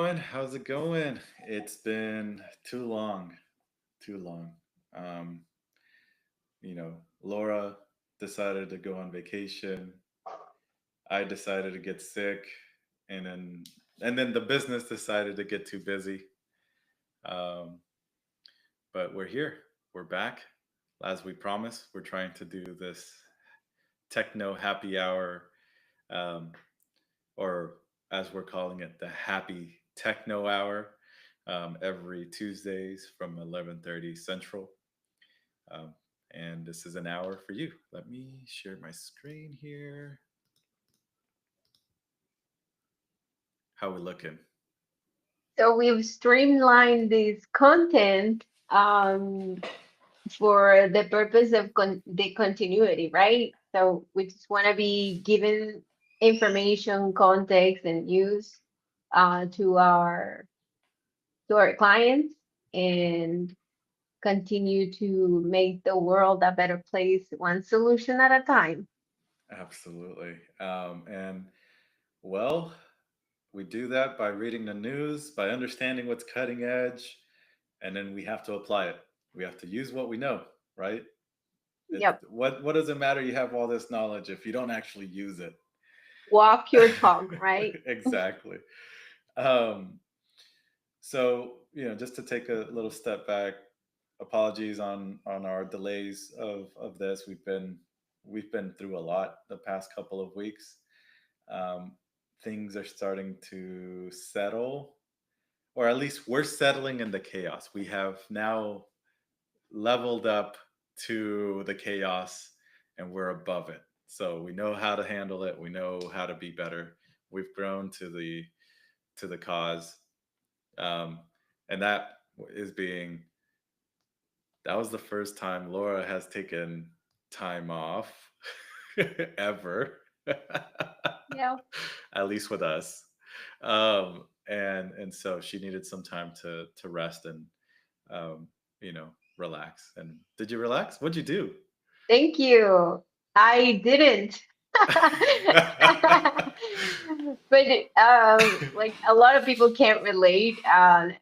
How's it going? It's been too long, too long. Um, Laura decided to go on vacation. I decided to get sick, and then the business decided to get too busy. Um, but we're here. We're back. As we promised, we're trying to do this techno happy hour, um, or as we're calling it, the happy techno hour, every Tuesdays from 11:30 Central. Um, and this is an hour for you. Let me share my screen here. How we looking? So we've streamlined this content for the purpose of the continuity, right? So we just want to be given information, context, and use to our clients and continue to make the world a better place, one solution at a time. Absolutely. And well, we do that by reading the news, by understanding what's cutting edge, and then we have to apply it. We have to use what we know, right? Yep. What does it matter? You have all this knowledge if you don't actually use it. Walk your talk, right? Exactly. Um, so just to take a little step back, apologies on our delays of this. We've been through a lot the past couple of weeks. Um, Things are starting to settle, or at least we're settling in the chaos. We have now leveled up to the chaos, and we're above it. So we know how to handle it. We know how to be better. We've grown to the cause, um, and is being that was the first time Laura has taken time off ever, Yeah. at least with us. And so she needed some time to rest and um, relax. And did you relax? What'd you do? Thank you. I didn't. But like a lot of people can't relate. I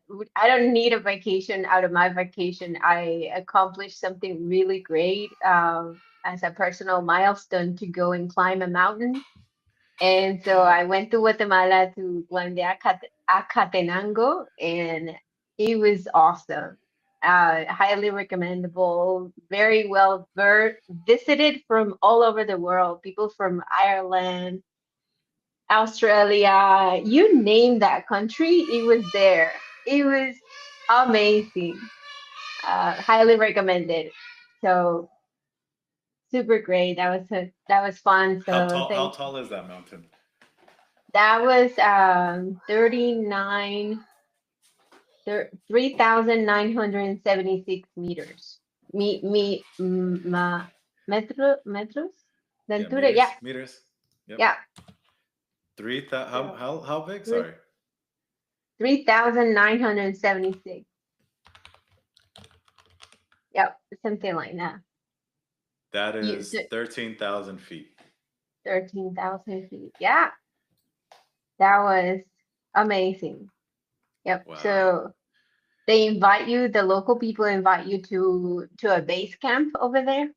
don't need a vacation out of my vacation. I accomplished something really great as a personal milestone to go and climb a mountain. And so Wow. I went to Guatemala to climb the Acatenango, and it was awesome. Highly recommendable. Very well visited from all over the world. People from Ireland, Australia, you name that country, it was there. It was amazing. Highly recommended. So super great. That was fun. How So tall? How thank tall is that mountain? that was 39 3,976 meters. Metros de Yeah, altura. Yeah, meters. Yep. yeah. 3,000. How So how big? three Sorry. 3,976. Yep, something like that. That You is 13,000 feet. 13,000 feet. Yeah, that was amazing. Yep. Wow. So they invite you, the local people invite you to a base camp over there,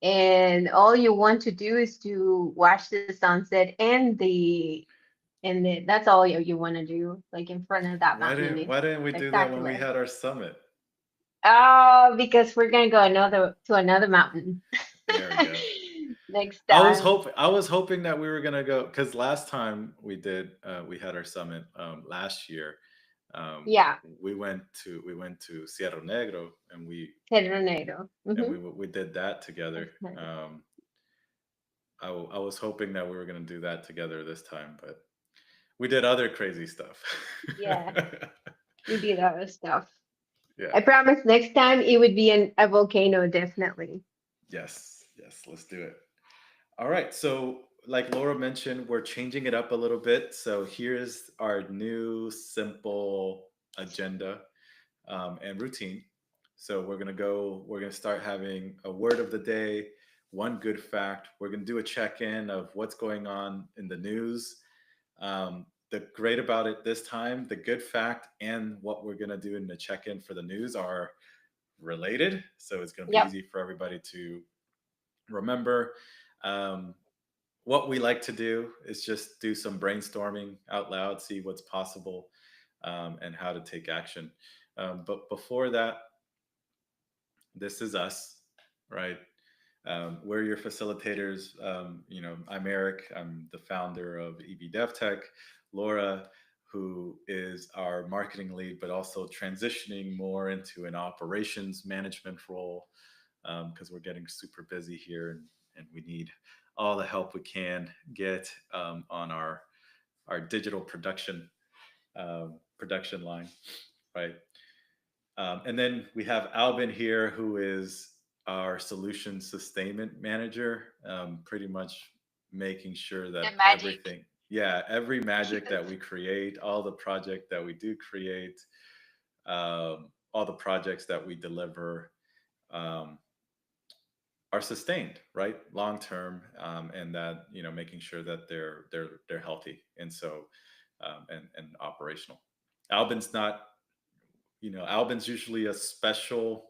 and all you want to do is to watch the sunset and that's all you want to do, like in front of that Why mountain. didn't It's Why didn't we do that when we spectacular. had our summit? Oh, because we're gonna go another mountain There we go. next I was time. hoping I was hoping that we were gonna go because last time we had our summit last year. Um, Yeah, we went to Sierra Negro, and we Cerro Negro. and Mm-hmm. we we did that together. That's nice. I was hoping that we were gonna do that together this time, but we did other crazy stuff. Yeah, we did other stuff. Yeah. I promise next time it would be a volcano, definitely. Yes. Yes. Let's do it. All right. So, like Laura mentioned, we're changing it up a little bit. So, here's our new simple agenda and routine. So, we're going to start having a word of the day, one good fact. We're going to do a check in of what's going on in the news. Um, the great about it this time, the good fact and what we're going to do in the check-in for the news are related. So it's going to be Yep. easy for everybody to remember. Um, what we like to do is just do some brainstorming out loud, see what's possible, and how to take action. But before that, this is us, right? We're your facilitators. I'm Erick. I'm the founder of EB DevTech. Laura, who is our marketing lead, but also transitioning more into an operations management role because we're getting super busy here and we need all the help we can get on our digital production line, right? And then we have Albin here, who is our solution sustainment manager, pretty much making sure The that magic. everything, yeah, every magic that we create, all the project that we do create, all the projects that we deliver um, are sustained, right, long term, and that making sure that they're healthy, and so and operational. Albin's not, Albin's usually a special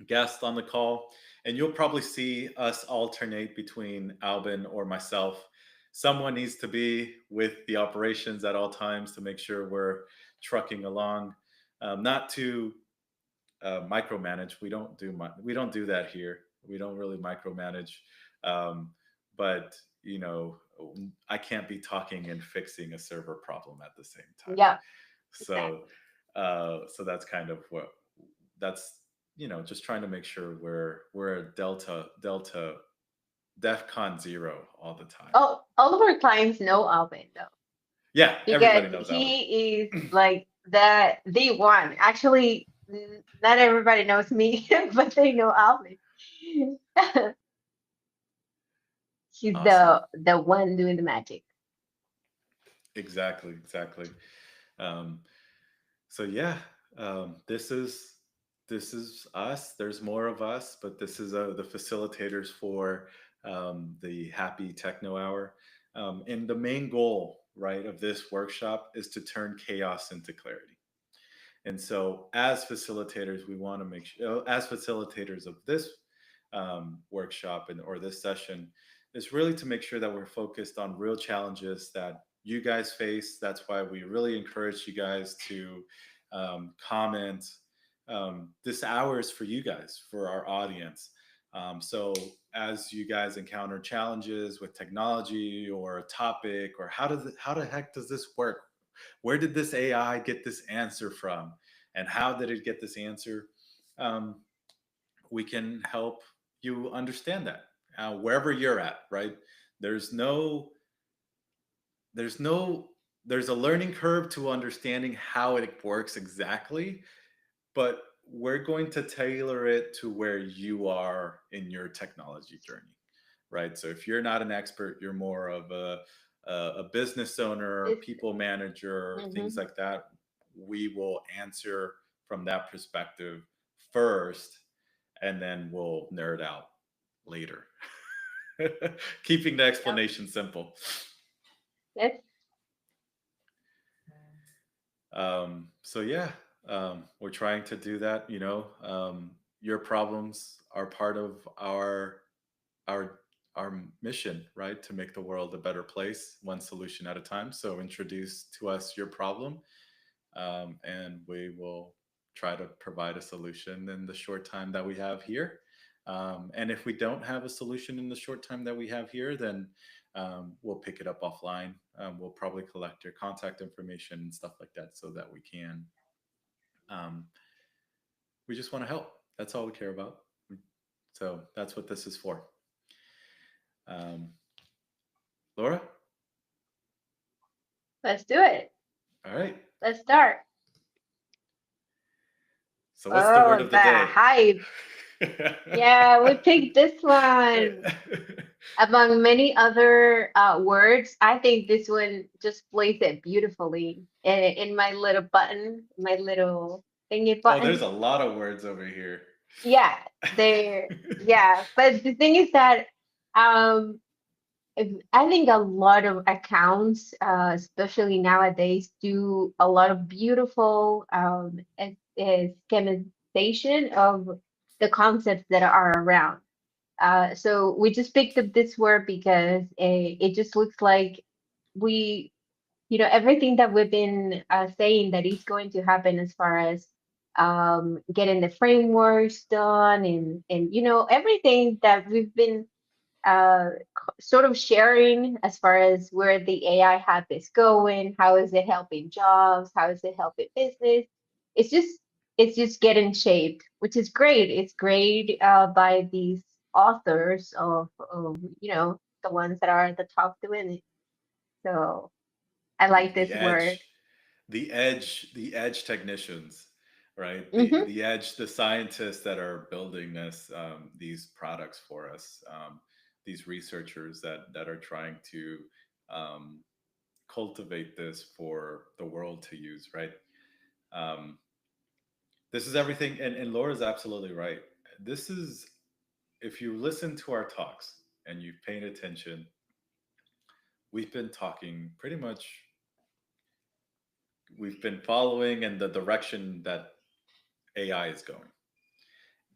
guest on the call, and you'll probably see us alternate between Albin or myself. Someone needs to be with the operations at all times to make sure we're trucking along. Not to micromanage. We don't do that here. We don't really micromanage. Um, but I can't be talking and fixing a server problem at the same time. Yeah, So, exactly. so that's kind of what that's just trying to make sure we're a delta DEFCON 0 all the time. Oh, all of our clients know Alvin though, Yeah, because everybody knows Albin. he is like the one. Actually, not everybody knows me, but they know Alvin. He's Awesome. the one doing the magic. Exactly. Um, so yeah, this is us. There's more of us, but this is the facilitators for the Happy Techno Hour. And the main goal, right, of this workshop is to turn chaos into clarity. And so, as facilitators, we want to make sure, as facilitators of this workshop or this session, is really to make sure that we're focused on real challenges that you guys face. That's why we really encourage you guys to comment. This hour is for you guys, for our audience. So, as you guys encounter challenges with technology or a topic, or how the heck does this work? Where did this AI get this answer from? And how did it get this answer? Um, we can help you understand that wherever you're at, right? There's no, there's no, there's a learning curve to understanding how it works exactly, but we're going to tailor it to where you are in your technology journey, right? So if you're not an expert, you're more of a business owner, It's people manager, things mhm. like that. We will answer from that perspective first, and then we'll nerd out later. Keeping the Yep. explanation simple. That's So yeah, we're trying to do that. Your problems are part of our our mission, right? To make the world a better place, one solution at a time. So introduce to us your problem, and we will try to provide a solution in the short time that we have here. And if we don't have a solution in the short time that we have here, then we'll pick it up offline. We'll probably collect your contact information and stuff like that so that we can. Um, we just want to help. That's all we care about. So that's what this is for. Um, Laura? let's do it. All right. Let's start. So what's the word Oh, of the the day? hype. Yeah, we picked this one. Among many other words, I think this one just plays it beautifully in my little button, my little thingy Oh, there's button. a lot of words over here. Yeah, there. Yeah, but the thing is that um, I think a lot of accounts, especially nowadays, do a lot of beautiful schematization of the concepts that are around. So we just picked up this word because it just looks like we, everything that we've been saying that is going to happen as far as getting the frameworks done and everything that we've been sort of sharing as far as where the AI hub is going, how is it helping jobs, how is it helping business. It's just it's just getting shaped, which is great. It's great by these authors of the ones that are at the top doing it. So I the like the this word. edge, the edge technicians, right? The Hmm. the edge, the scientists that are building this, these products for us, these researchers that are trying to um, cultivate this for the world to use, right? Um, this is everything, and Laura's absolutely right. This is, if you listen to our talks and you've paid attention, we've been talking pretty much, we've been following in the direction that AI is going.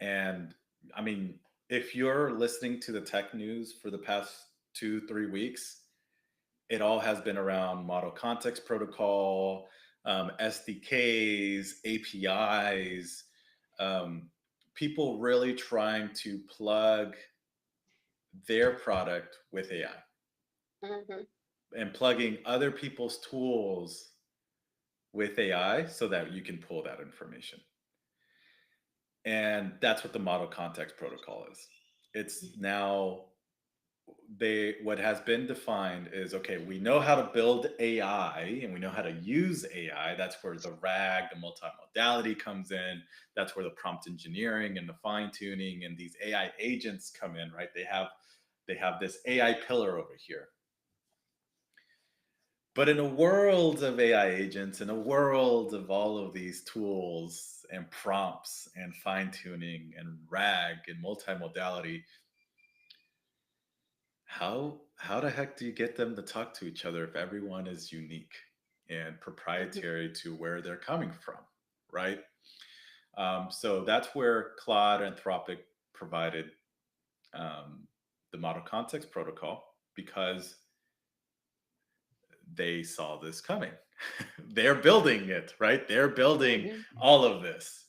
And I mean, if you're listening to the tech news for the past 2, 3 weeks, it all has been around model context protocol, SDKs, APIs, um, people really trying to plug their product with AI Hmm. and plugging other people's tools with AI so that you can pull that information. And that's what the model context protocol is. It's now, they, what has been defined is, okay, we know how to build AI and we know how to use AI. That's where the RAG, the multimodality comes in. That's where the prompt engineering and the fine tuning and these AI agents come in, right? They have this AI pillar over here. But in a world of AI agents, in a world of all of these tools and prompts and fine tuning and RAG and multimodality, how the heck do you get them to talk to each other if everyone is unique and Hmm. proprietary to where they're coming from, right? So that's where Claude Anthropic provided um, the model context protocol, because they saw this coming. They're building it, right? They're building Hmm. all of this.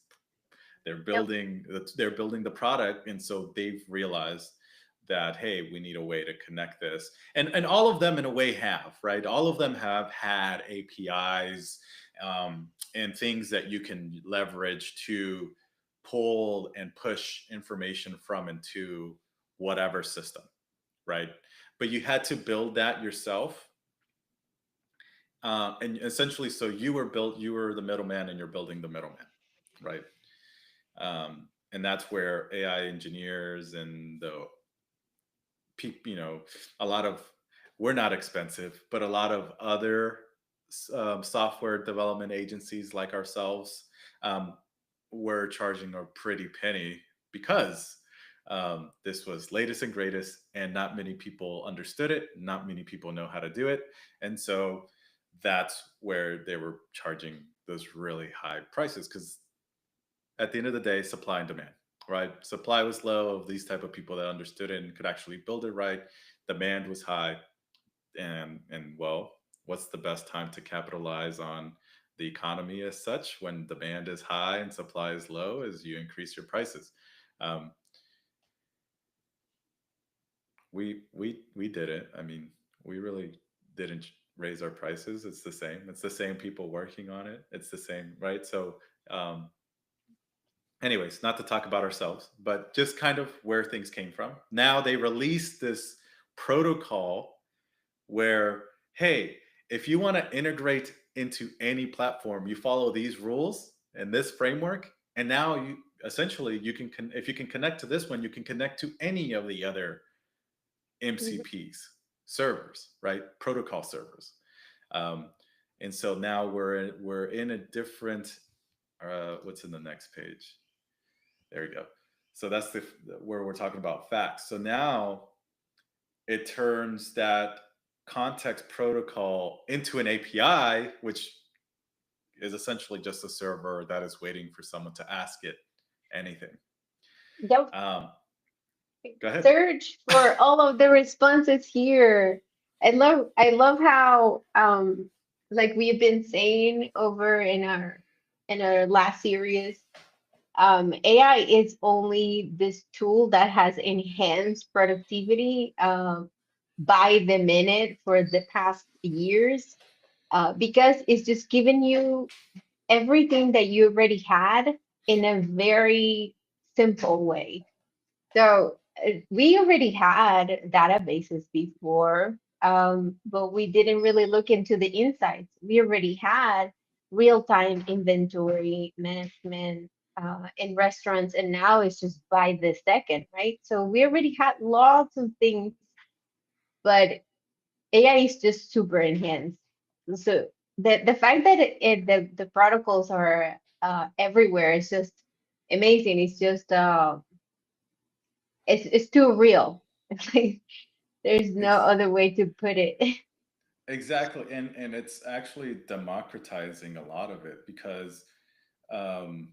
They're Yep. building they're building the product, and so they've realized that, hey, we need a way to connect this. And all of them in a way have, right? All of them have had APIs, and things that you can leverage to pull and push information from into whatever system, right? But you had to build that yourself, and essentially, so you were the middleman, and you're building the middleman, right? And that's where AI engineers and the people, a lot of, we're not expensive, but a lot of other software development agencies like ourselves, um, were charging a pretty penny, because this was latest and greatest, and not many people understood it. Not many people know how to do it, and so that's where they were charging those really high prices, because at the end of the day, supply and demand, right? Supply was low of these type of people that understood it and could actually build it right. Demand was high, and well, what's the best time to capitalize on the economy as such when demand is high and supply is low? Is you increase your prices. Um, we did it. I mean, we really didn't raise our prices. It's the same. It's the same people working on it. It's the same, right? So um, anyways, not to talk about ourselves, but just kind of where things came from. Now they released this protocol where, hey, if you want to integrate into any platform, you follow these rules and this framework, and now you essentially, you can if you can connect to this one, you can connect to any of the other Hmm. MCPs servers, right? Protocol servers. Um, and so now we're in a different. What's in the next page? There we go. So that's where we're talking about facts. So now it turns that context protocol into an API, which is essentially just a server that is waiting for someone to ask it anything. Yep. Um, Go ahead. Search for all of the responses here. I love how like we've been saying over in our last series, AI is only this tool that has enhanced productivity by the minute for the past years, because it's just giving you everything that you already had in a very simple way. So we already had databases before, but we didn't really look into the insights. We already had real-time inventory management in restaurants, and now it's just by the second, right? So we already had lots of things, but AI is just super enhanced. So the fact that the protocols are everywhere is just amazing. It's just it's too real. It's like there's no Ex- other way to put it. exactly, and it's actually democratizing a lot of it because um,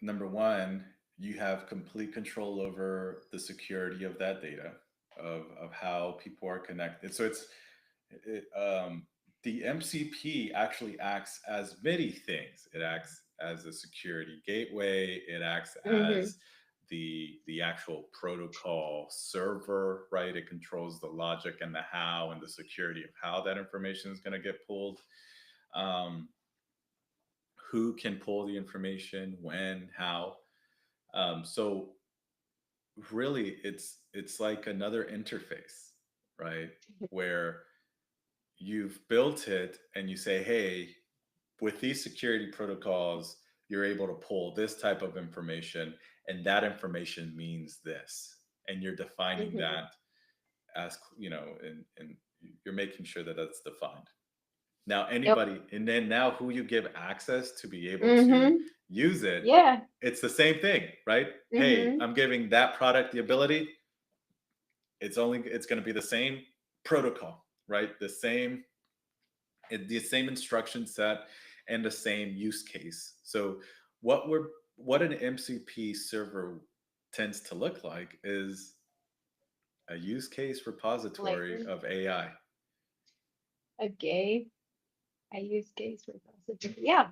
number one, you have complete control over the security of that data, of how people are connected. So it, the MCP actually acts as many things. It acts as a security gateway. It acts Hmm. as the actual protocol server, right? It controls the logic and the how and the security of how that information is going to get pulled. Um, who can pull the information, when, how. So really, it's like another interface, right? Where you've built it and you say, hey, with these security protocols, you're able to pull this type of information, and that information means this, and you're defining Hmm. that as and you're making sure that that's defined. Now Yep. anybody, and then now who you give access to be able to Hmm. use it, Yeah. it's the same thing, right? Hey, Hmm. I'm giving that product the ability. It's going to be the same protocol, right? The same instruction set and the same use case. So what an MCP server tends to look like is a use case Like, repository of AI. okay, I use case repository. Yeah.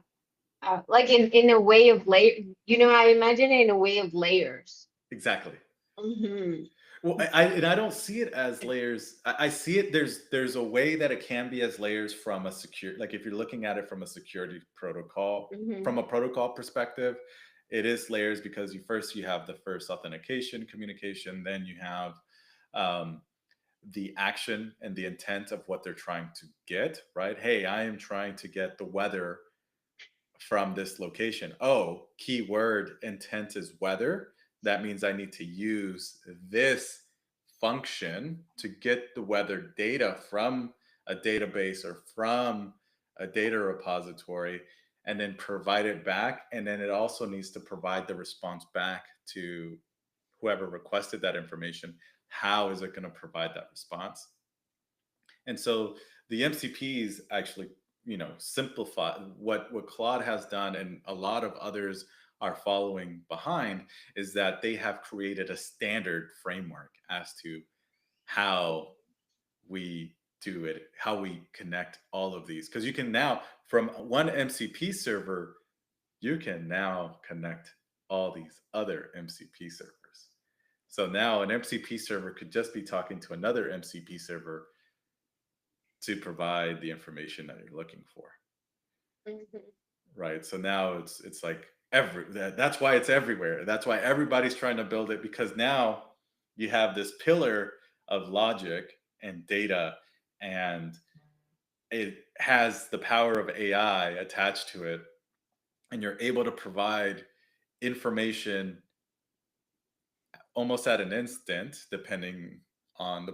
Like in a way of layer, I imagine it in a way of layers. Exactly. Hmm. Well, I don't see it as layers. I see it. There's a way that it can be as layers from a secure. Like if you're looking at it from a security protocol, Hmm. from a protocol perspective, it is layers because you have the first authentication communication, then you have um, the action and the intent of what they're trying to get. Right? Hey, I am trying to get the weather from this location. Oh, keyword intent is weather. That means I need to use this function to get the weather data from a database or from a data repository and then provide it back. And then it also needs to provide the response back to whoever requested that information. How is it going to provide that response? And so the MCPs actually, simplify what Claude has done, and a lot of others are following behind, is that they have created a standard framework as to how we do it, how we connect all of these. Because you can now, from one MCP server, you can now connect all these other MCP servers. So now an MCP server could just be talking to another MCP server to provide the information that you're looking for, Hmm. right? So now it's like that's why it's everywhere. That's why everybody's trying to build it, because now you have this pillar of logic and data, and it has the power of AI attached to it, and you're able to provide information almost at an instant, depending on the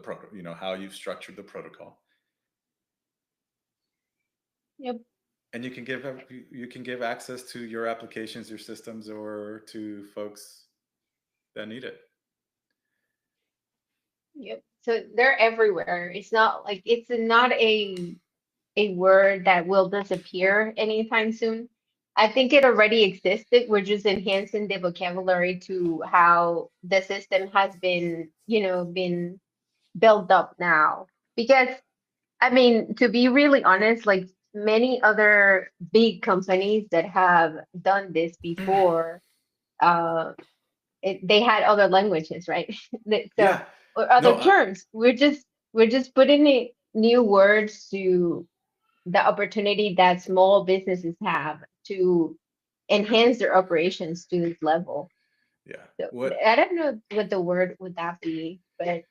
how you've structured the protocol. Yep. And you can give access to your applications, your systems, or to folks that need it. Yep. So they're everywhere. It's not like it's not a word that will disappear anytime soon. I think it already existed. We're just enhancing the vocabulary to how the system has been, been built up now. Because I mean, to be really honest, like many other big companies that have done this before, uh, they had other languages, right? So Yeah. or No, other terms. We're just putting new words to the opportunity that small businesses have to enhance their operations to this level. yeah. So What I don't know what the word would that be, but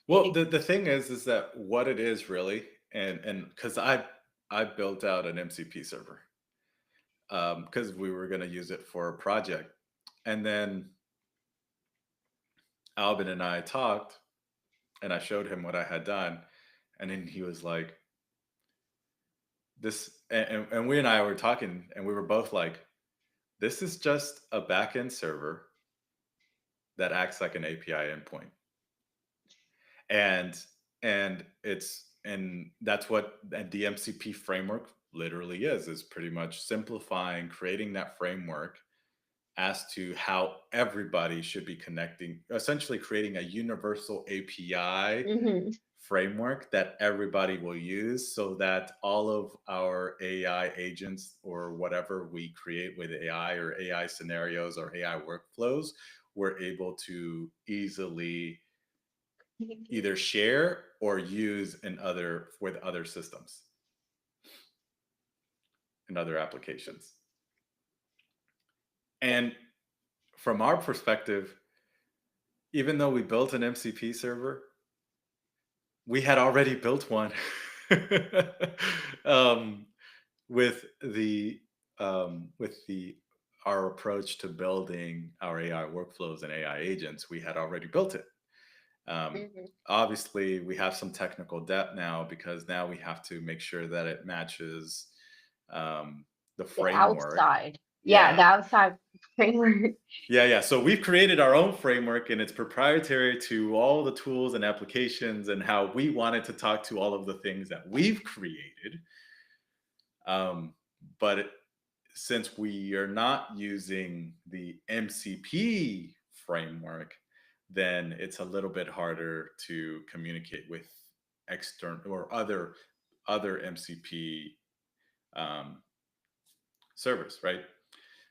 Well, it, the thing is that what it is really, and because I built out an MCP server because we were going to use it for a project, and then Albin and I talked, and I showed him what I had done, and then he was like, "This," and we and I were talking, and we were both like, "This is just a backend server that acts like an API endpoint." and and that's what the DMCP framework literally is pretty much simplifying, creating that framework as to how everybody should be connecting, essentially creating a universal API mhm, framework that everybody will use, so that all of our AI agents or whatever we create with AI or AI scenarios or AI workflows, we're able to easily either share or use in other with other systems and other applications. And from our perspective, even though we built an MCP server, we had already built one um, with the with the our approach to building our AI workflows and AI agents. We had already built it. Um, mhm. Obviously, we have some technical debt now because now we have to make sure that it matches um, the The framework. outside. Yeah, the Yeah. outside framework. Yeah, yeah. So we've created our own framework and it's proprietary to all the tools and applications and how we wanted to talk to all of the things that we've created. Um, but since we are not using the MCP framework, then it's a little bit harder to communicate with external or other MCP um, servers, right?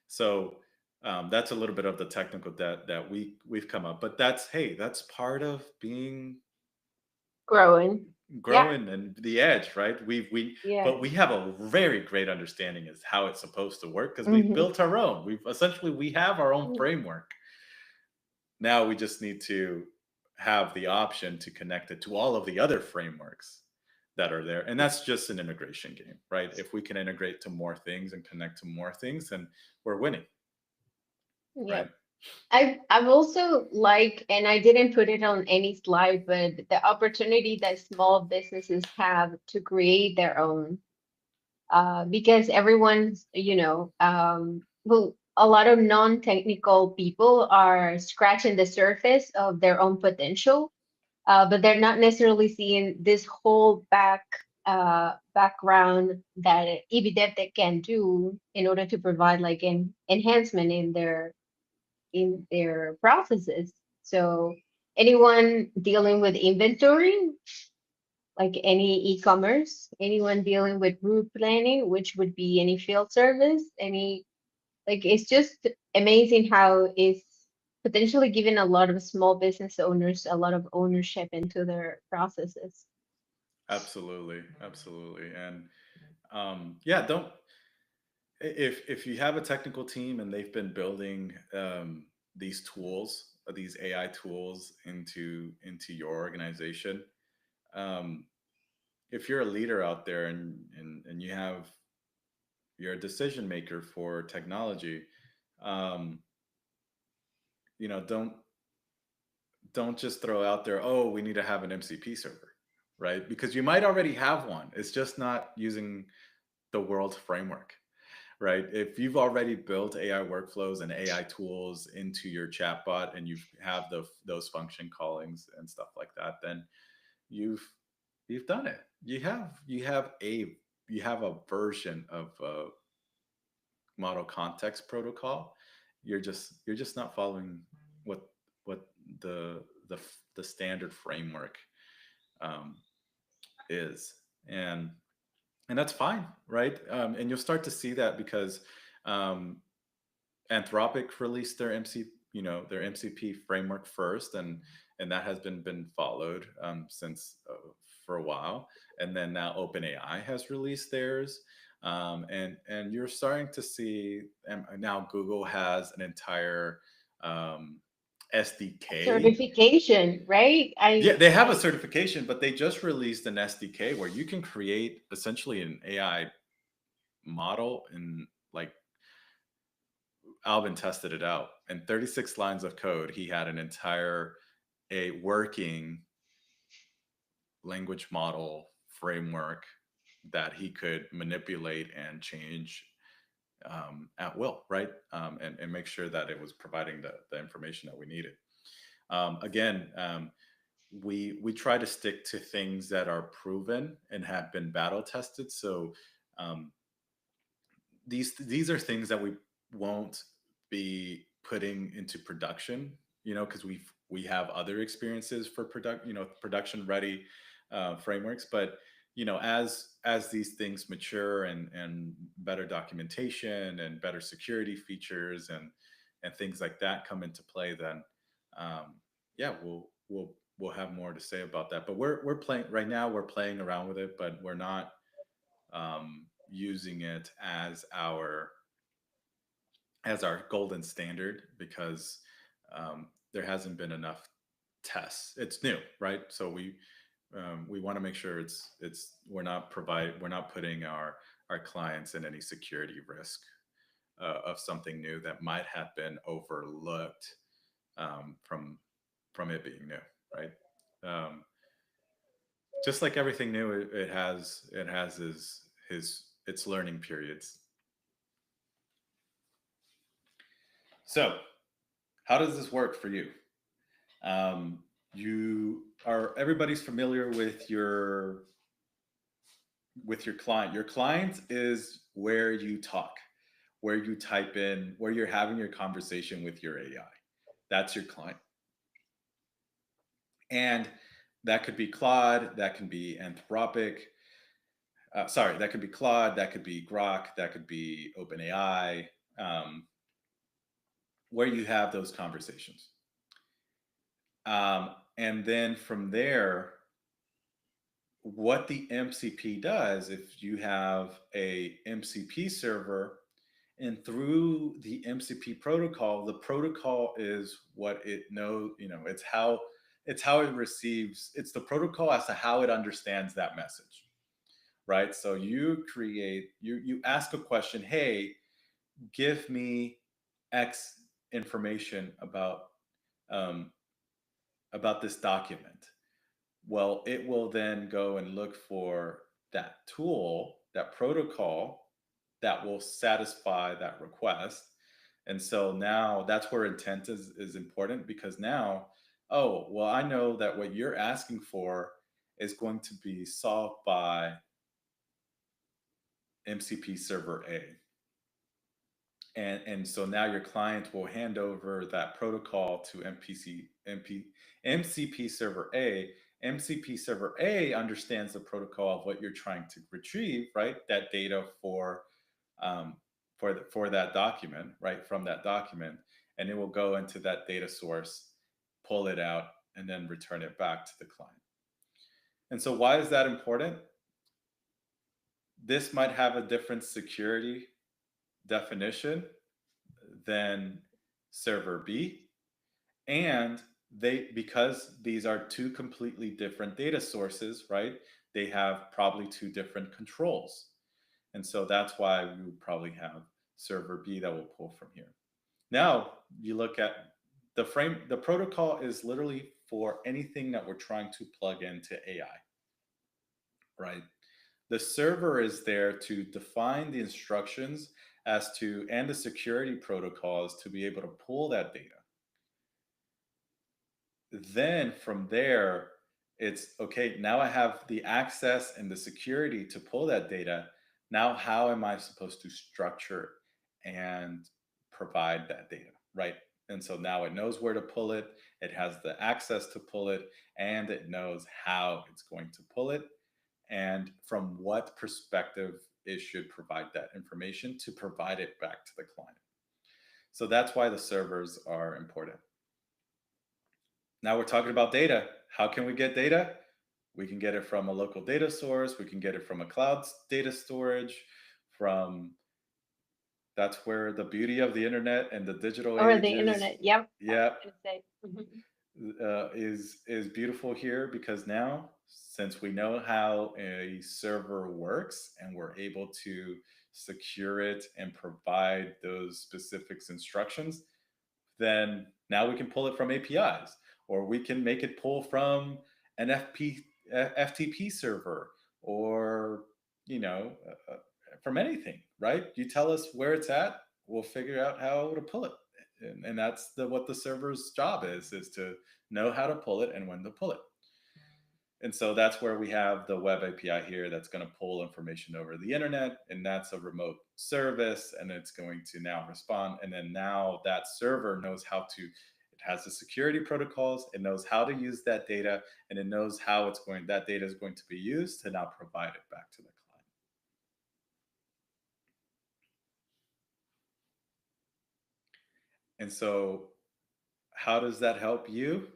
So that's a little bit of the technical debt that we've come up, but that's hey, that's part of being Growing. Yeah, growing and the edge, right? We yeah. but we have a very great understanding as how it's supposed to work because we've Hmm. built our own. We have our own framework. Now we just need to have the option to connect it to all of the other frameworks that are there. And that's just an integration game, right? If we can integrate to more things and connect to more things, then we're winning, Yeah. right? I've also like, and I didn't put it on any slide, but the opportunity that small businesses have to create their own, because everyone's, well, a lot of non-technical people are scratching the surface of their own potential, but they're not necessarily seeing this whole background that EBDevTech can do in order to provide like an enhancement in their processes. So anyone dealing with inventory, like any e-commerce, anyone dealing with route planning, which would be any field service, any like it's just amazing how it's potentially giving a lot of small business owners a lot of ownership into their processes. Absolutely, absolutely. And yeah, don't if you have a technical team and they've been building these tools, these AI tools into your organization, um, if you're a leader out there and you're a decision maker for technology, um, don't just throw out there, oh, we need to have an MCP server, right? Because you might already have one. It's just not using the world framework, right? If you've already built AI workflows and AI tools into your chatbot and you have those function callings and stuff like that, then you've you've done it. You have a version of a model context protocol. You're just not following what what the the standard framework um, is, and and that's fine, right? And you'll start to see that because um, Anthropic released their their MCP framework first, and that has been followed since for a while, and then now OpenAI has released theirs, and you're starting to see, and now Google has an entire um, SDK. Certification, right? Yeah, they have a certification, but they just released an SDK where you can create essentially an AI model in like Alvin tested it out. In 36 lines of code, he had an entire a working language model framework that he could manipulate and change at will, right? And make sure that it was providing the information that we needed. Again, we try to stick to things that are proven and have been battle tested. So um, these are things that we won't be putting into production, because we have other experiences for production ready frameworks. But as these things mature and better documentation and better security features and things like that come into play, then yeah, we'll have more to say about that. But we're playing right now. We're playing around with it, but we're not using it as our golden standard because there hasn't been enough tests. It's new, right? So we want to make sure we're not putting our clients in any security risk of something new that might have been overlooked from it being new, right? Um, just like everything new, it has its learning periods. So, how does this work for you? You are everybody's familiar with your client. Your client is where you talk, where you type in, where you're having your conversation with your AI. That's your client. And that could be Claude, that can be Anthropic. Sorry, that could be Claude, that could be Grok, that could be OpenAI, where you have those conversations. And then from there, what the MCP does, if you have a MCP server, and through the MCP protocol, the protocol is what it knows, it's how it receives, it's the protocol as to how it understands that message, right? So you ask a question, hey, give me X information um, about this document. Well, it will then go and look for that tool, that protocol that will satisfy that request. And so now that's where intent is important because now, oh, well, I know that what you're asking for is going to be solved by MCP server A. And so now your client will hand over that protocol to MCP server A. MCP server A understands the protocol of what you're trying to retrieve, right? That data um, for that document, right? From that document, and it will go into that data source, pull it out, and then return it back to the client. And so, why is that important? This might have a different security definition than server B, and because these are two completely different data sources, right? They have probably two different controls. And so that's why we would probably have server B that will pull from here. Now you look at the protocol is literally for anything that we're trying to plug into AI, right? The server is there to define the instructions as to and the security protocols to be able to pull that data. Then from there, it's okay, now I have the access and the security to pull that data. Now, how am I supposed to structure and provide that data, right? And so now it knows where to pull it, it has the access to pull it, and it knows how it's going to pull it and from what perspective it should provide that information to provide it back to the client. So that's why the servers are important. Now we're talking about data. How can we get data? We can get it from a local data source. We can get it from a cloud data storage. From That's where the beauty of the internet and the digital Or the age is. internet. Yep. I was Yeah, gonna say. Mhm. is beautiful here because now, since we know how a server works and we're able to secure it and provide those specifics instructions, then now we can pull it from APIs, or we can make it pull from an FTP server, or you know, from anything. Right? You tell us where it's at, we'll figure out how to pull it, and that's what the server's job is to know how to pull it and when to pull it. And so that's where we have the web API here that's going to pull information over the internet. And that's a remote service. And it's going to now respond. And then now that server knows how to, it has the security protocols, it knows how to use that data, and it knows how that data is going to be used to now provide it back to the client. And so, how does that help you?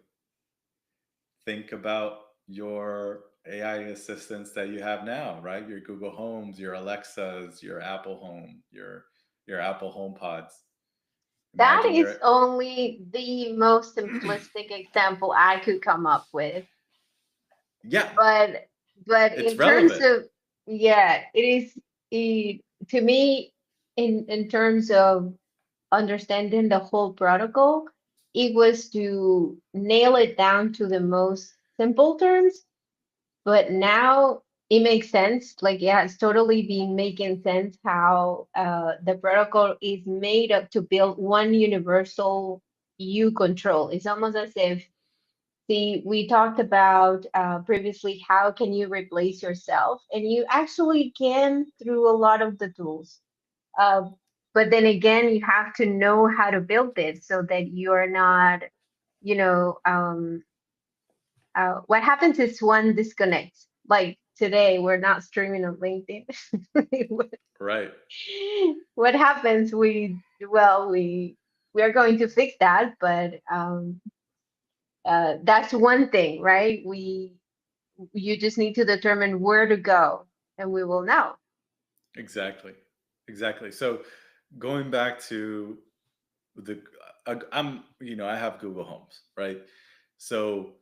Think about your AI assistants that you have now, right? Your Google Homes, your Alexas, your Apple Home, your Apple Home Pods. That Imagine is your only the most simplistic example I could come up with. yeah, But it's in terms relevant. of, yeah, it is to me, in terms of understanding the whole protocol, it was to nail it down to the most simple terms. But now it makes sense. Like it has totally been making sense how the protocol is made up to build one universal U control. It's almost as if, see, we talked about previously, how can you replace yourself? And you actually can through a lot of the tools. Uh, but then again, you have to know how to build it so that you're not, you know, what happens is one disconnects. Like today, we're not streaming on LinkedIn. Right. What happens? We are going to fix that, but that's one thing, right? You just need to determine where to go, and we will know. Exactly. Exactly. So going back to the I have Google Homes, right? So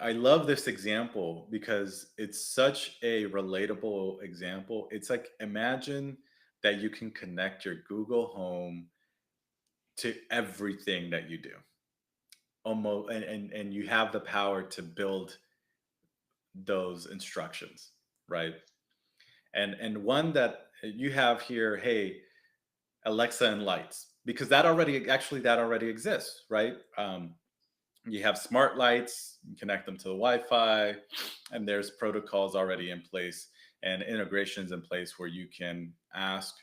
I love this example because it's such a relatable example. It's like, imagine that you can connect your Google Home to everything that you do. Almost, and you have the power to build those instructions, right? And one that you have here, hey, Alexa and lights, because that already exists, right? You have smart lights, you connect them to the Wi-Fi, and there's protocols already in place and integrations in place where you can ask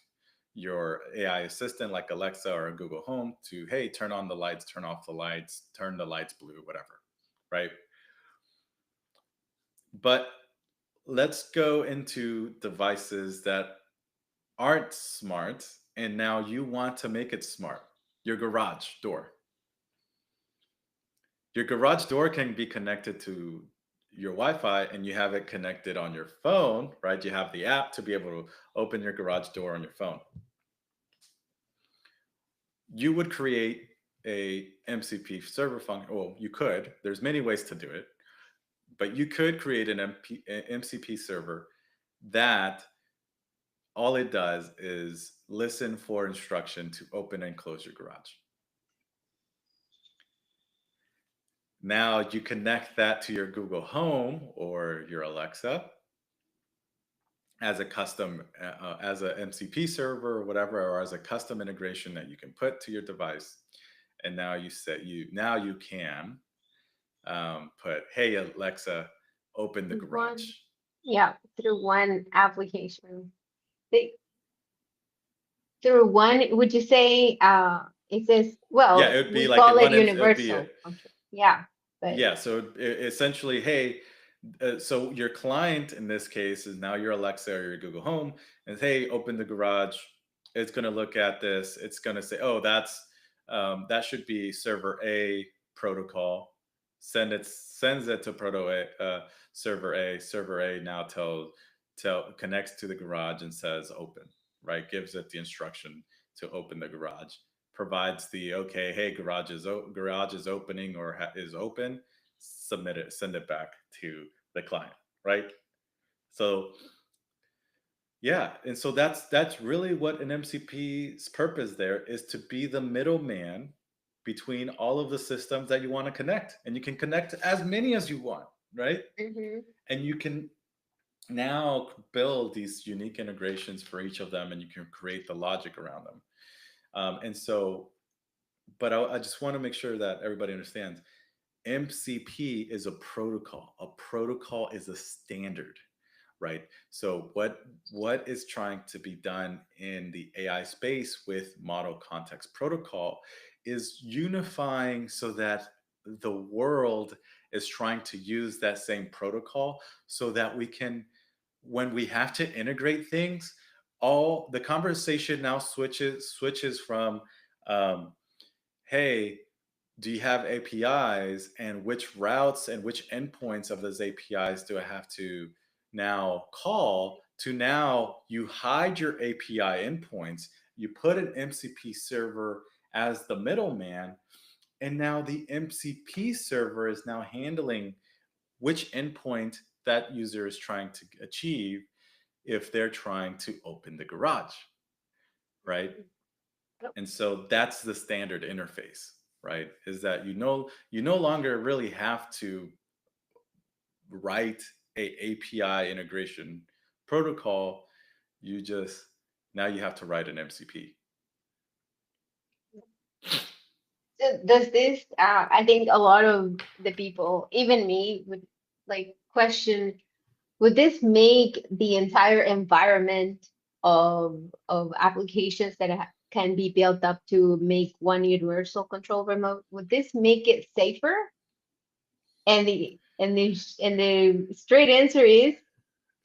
your AI assistant like Alexa or Google Home to, hey, turn on the lights, turn off the lights, turn the lights blue, whatever, right? But let's go into devices that aren't smart, and now you want to make it smart. Your garage door. Your garage door can be connected to your Wi-Fi, and you have it connected on your phone, right? You have the app to be able to open your garage door on your phone. You would create a MCP server function. Well, you could. There's many ways to do it, but you could create an MCP server that all it does is listen for instruction to open and close your garage. Now you connect that to your Google Home or your Alexa, as a custom, as a MCP server or whatever, or as a custom integration that you can put to your device. And now you can put, hey Alexa, open the garage. One, yeah, through one application. They, through one, would you say it says, Yeah, well, it would be we like call it it would be a, universal. Okay. Yeah, but yeah. So essentially, hey, so your client in this case is now your Alexa or your Google Home, and hey, open the garage. It's going to look at this. It's going to say, oh, that should be server A protocol. Sends it to server A. Server A now connects to the garage and says open. Right, gives it the instruction to open the garage. Provides the okay, hey, garage is opening or is open. Submit it, send it back to the client, right? So yeah, and so that's really what an MCP's purpose there is, to be the middleman between all of the systems that you want to connect, and you can connect as many as you want, right? mhm. And you can now build these unique integrations for each of them, and you can create the logic around them. And so, but I just want to make sure that everybody understands MCP is a protocol. A protocol is a standard, right? So what is trying to be done in the AI space with model context protocol is unifying so that the world is trying to use that same protocol so that we can, when we have to integrate things, all the conversation now switches from um, hey, do you have APIs, and which routes and which endpoints of those APIs do I have to now call, to now you hide your API endpoints, you put an MCP server as the middleman, and now the MCP server is now handling which endpoint that user is trying to achieve if they're trying to open the garage, right? Yep. And so that's the standard interface, right? Is that you no longer really have to write a API integration protocol. You just now you have to write an MCP. So does this, I think a lot of the people, even me, would like question, would this make the entire environment of applications that can be built up to make one universal control remote, would this make it safer? And the straight answer is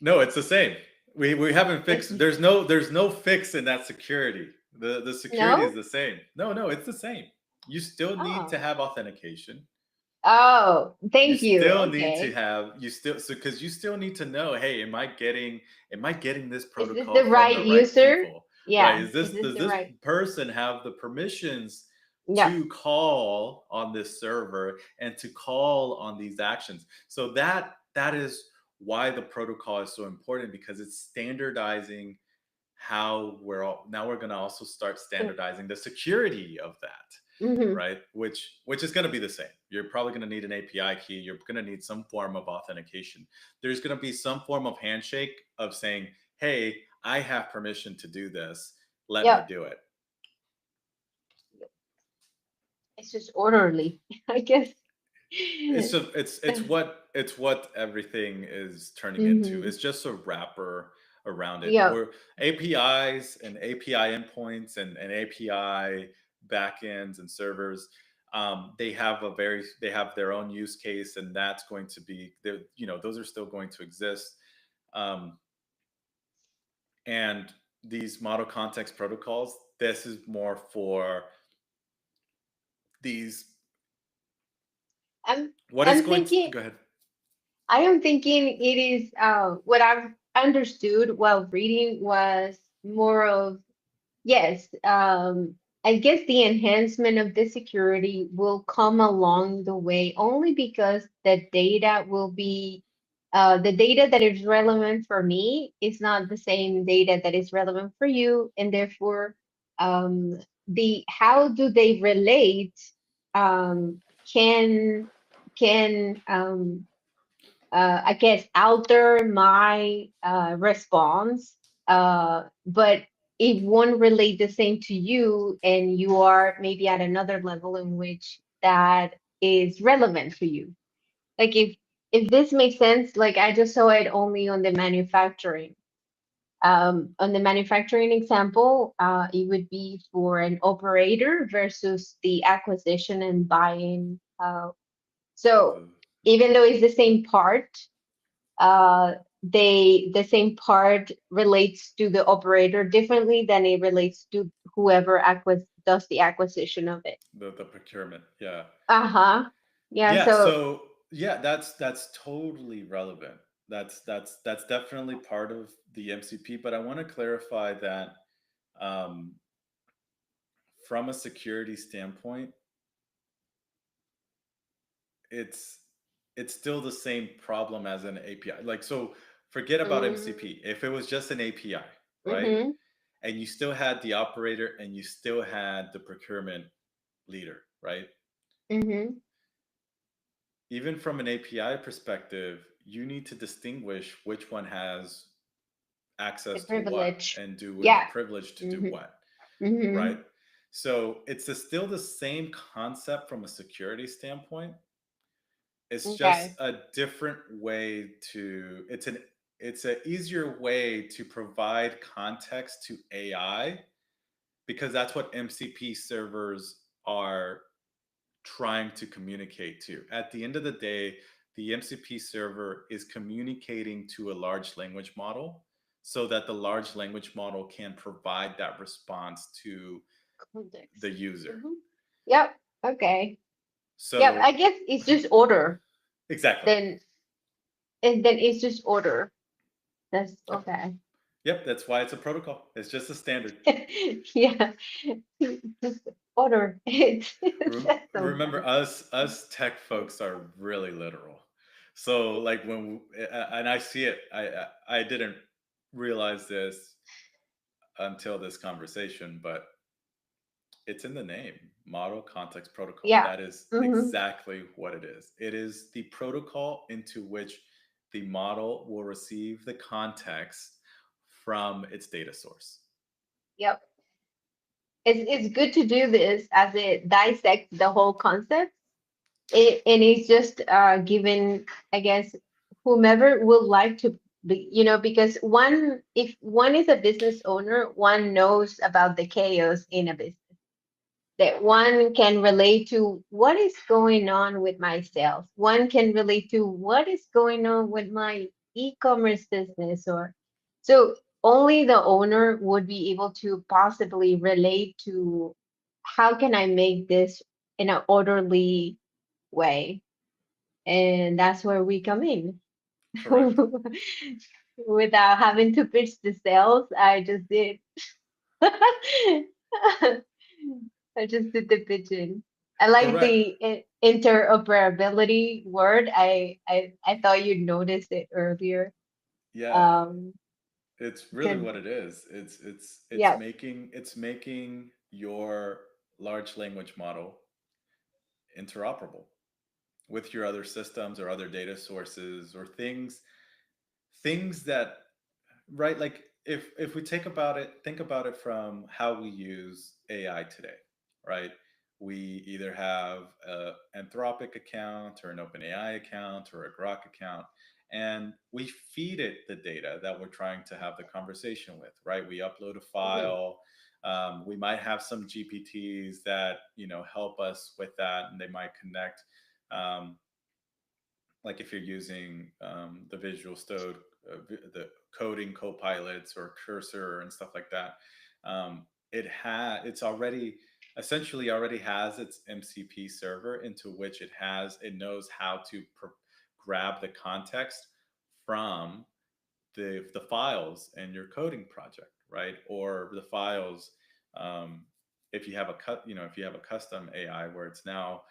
No, it's the same. We haven't it's fixed. There's no fix in that security. The security is no? the same. No, it's the same. You still need to Oh. have authentication. Oh, You thank you. still need to Okay. have because you still need to know, hey, am I getting this Is this protocol the from the right right user? people, right? Yeah. Is Is this this Does the this right? person have the permissions Yeah. to call on this server and to call on these actions? So that is why the protocol is so important, because it's standardizing how we're going to also start standardizing the security of that, Mm-hmm. right? Which is going to be the same. You're probably going to need an API key. You're going to need some form of authentication. There's going to be some form of handshake of saying, hey, I have permission to do this, let me Yep. do it. It's just orderly, I guess. It's just it's what everything is turning into. Mm-hmm. It's just a wrapper around it, Yep. or APIs and API endpoints and API backends and servers. They have their own use case, and that's going to be those are still going to exist. Um, and these model context protocols, this is more for these. I'm What is I'm going to thinking go ahead? I am thinking it is what I've understood while reading was more of yes, I guess the enhancement of the security will come along the way only because the data that is relevant for me is not the same data that is relevant for you, and therefore, the how do they relate um, can can I guess, alter my response, but it won't relate the same to you, and you are maybe at another level in which that is relevant to you. Like if this makes sense, like I just saw it only on the manufacturing. On the manufacturing example, it would be for an operator versus the acquisition and buying. Of So the even though it's the same part, the same part relates to the operator differently than it relates to whoever does the acquisition of it. the procurement. Yeah. Uh-huh. Yeah, Yeah, so so yeah, that's totally relevant. That's definitely part of the MCP, but I want to clarify that um, from a security standpoint, it's it's still the same problem as an API. Like, so forget about mm, MCP. If it was just an API, right? mm-hmm, And you still had the operator and you still had the procurement leader, right? mm-hmm. Even from an API perspective, you need to distinguish which one has The access to what privilege. and the Yeah. privilege to do Mm-hmm. what, Mm-hmm. right? So still the same concept from a security standpoint. It's just Okay. a different way to it's an easier way to provide context to AI, because that's what MCP servers are trying to communicate to. At the end of the day, the MCP server is communicating to a large language model so that the large language model can provide that response to Context. the user. Mm-hmm. Yep. Okay. Yep. So I guess it's just order. exactly. Then and then it's just order. That's Yep. okay. Yep, that's why it's a protocol. It's just a standard. Yeah. Just order. That's so Remember, funny. us tech folks are really literal. So like and I see it, I didn't realize this until this conversation, but it's in the name, model context protocol. Yeah. That is Mm-hmm. exactly what it is. It is the protocol into which the model will receive the context from its data source. Yep. It's good to do this as it dissects the whole concept. And it's just given, I guess, whomever would like to be, because if one is a business owner, one knows about the chaos in a business. That one can relate to what is going on with my sales. One can relate to what is going on with my e-commerce business, or so only the owner would be able to possibly relate to how can I make this in an orderly way. And that's where we come in. Correct. Without having to pitch the sales, I just did. I just did the pitching. I like Correct. the interoperability word. I thought you'd noticed it earlier. Yeah, Um, it's really because what it is. yeah. It's making your large language model interoperable with your other systems or other data sources or things that, right, like if we think about it from how we use AI today, right? We either have a Anthropic account or an OpenAI account or a Grok account, and we feed it the data that we're trying to have the conversation with, right? We upload a Mhm, file. We might have some GPTs that help us with that, and they might connect. Um, like if you're using the Visual Studio, the coding copilots or Cursor and stuff like that, it's already essentially already has its MCP server into which it knows how to grab the context from the files in your coding project, right? Or the files, um, if you have if you have a custom AI where it's now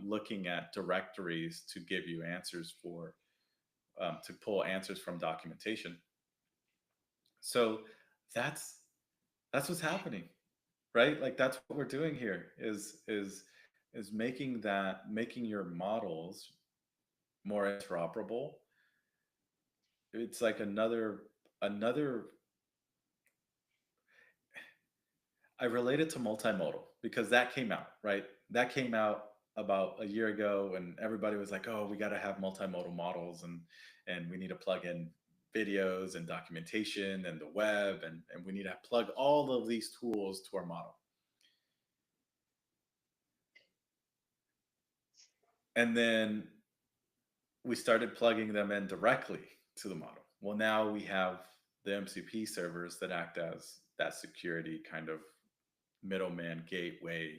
looking at directories to give you answers to pull answers from documentation. So that's that's what's happening, right? Like that's what we're doing here is making your models more interoperable it's like another I relate it to multimodal because that came out, right? That came out about a year ago, and everybody was like, "Oh, we got to have multimodal models, and we need to plug in videos and documentation and the web, and we need to plug all of these tools to our model." And then we started plugging them in directly to the model. Well, now we have the MCP servers that act as that security kind of middleman gateway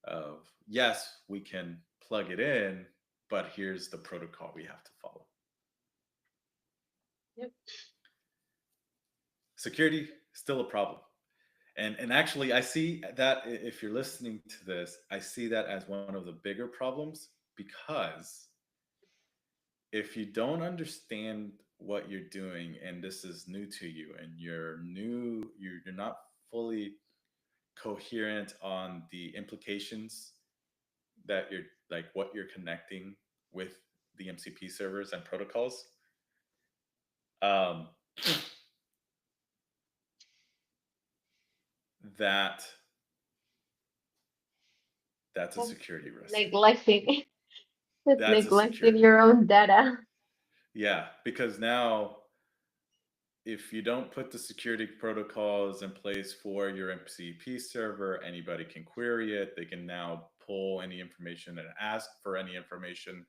of, yes, we can plug it in, but here's the protocol we have to follow. Yep. Security still a problem. And actually, I see that if you're listening to this, I see that as one of the bigger problems, because if you don't understand what you're doing and this is new to you and you're not fully coherent on the implications that you're like what you're connecting with the MCP servers and protocols, um, that that's a That's security risk. neglecting, that's That's a neglecting security. your own data. Yeah, because now if you don't put the security protocols in place for your MCP server, anybody can query it. They can now pull any information and ask for any information